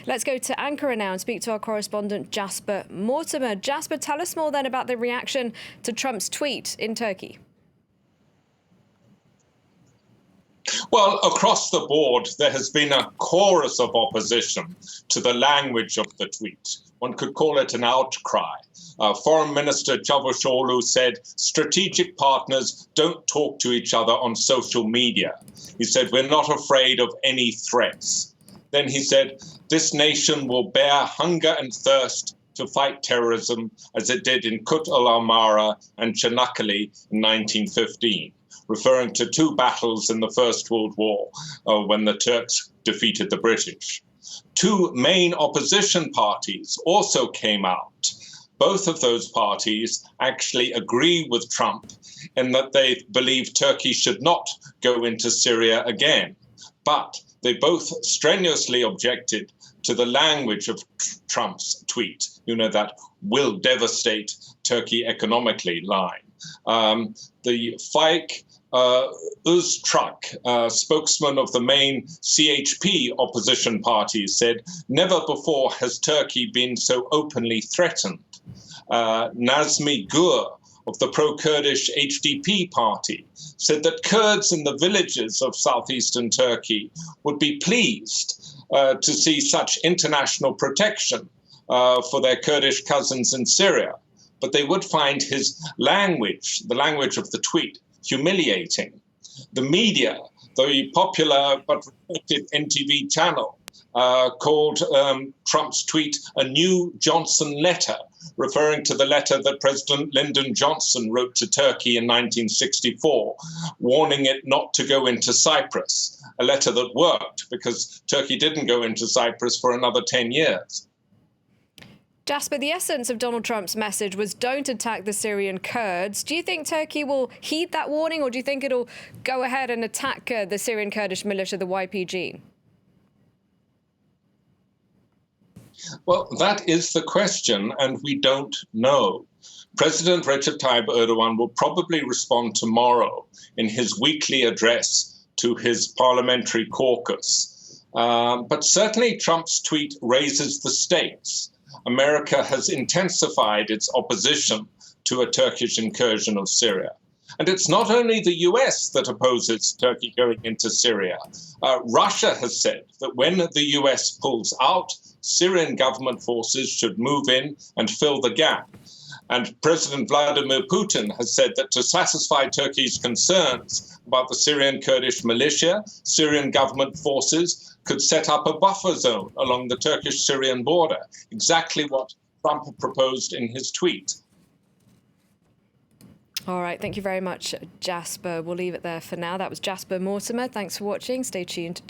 Let's go to Ankara now and speak to our correspondent Jasper Mortimer. Jasper, tell us more then about the reaction to Trump's tweet in Turkey. Well, across the board, there has been a chorus of opposition to the language of the tweet. One could call it an outcry. Foreign Minister Çavuşoğlu said strategic partners don't talk to each other on social media. He said, we're not afraid of any threats. Then he said, this nation will bear hunger and thirst to fight terrorism as it did in Kut al-Amara and Çanakkale in 1915. Referring to two battles in the First World War when the Turks defeated the British. Two main opposition parties also came out. Both of those parties actually agree with Trump in that they believe Turkey should not go into Syria again. But they both strenuously objected to the language of Trump's tweet, that will devastate Turkey economically line. The Faik Öztürk, spokesman of the main CHP opposition party, said, never before has Turkey been so openly threatened. Nazmi Gur of the pro-Kurdish HDP party said that Kurds in the villages of southeastern Turkey would be pleased to see such international protection for their Kurdish cousins in Syria. But they would find his language, the language of the tweet, humiliating. The media, the popular but respected NTV channel, called Trump's tweet a new Johnson letter, referring to the letter that President Lyndon Johnson wrote to Turkey in 1964, warning it not to go into Cyprus, a letter that worked because Turkey didn't go into Cyprus for another 10 years. Jasper, the essence of Donald Trump's message was don't attack the Syrian Kurds. Do you think Turkey will heed that warning, or do you think it'll go ahead and attack the Syrian Kurdish militia, the YPG? Well, that is the question, and we don't know. President Recep Tayyip Erdogan will probably respond tomorrow in his weekly address to his parliamentary caucus. But certainly Trump's tweet raises the stakes. America has intensified its opposition to a Turkish incursion of Syria. And it's not only the US that opposes Turkey going into Syria. Russia has said that when the US pulls out, Syrian government forces should move in and fill the gap. And President Vladimir Putin has said that to satisfy Turkey's concerns about the Syrian Kurdish militia, Syrian government forces could set up a buffer zone along the Turkish-Syrian border, exactly what Trump proposed in his tweet. All right, thank you very much, Jasper. We'll leave it there for now. That was Jasper Mortimer. Thanks for watching. Stay tuned.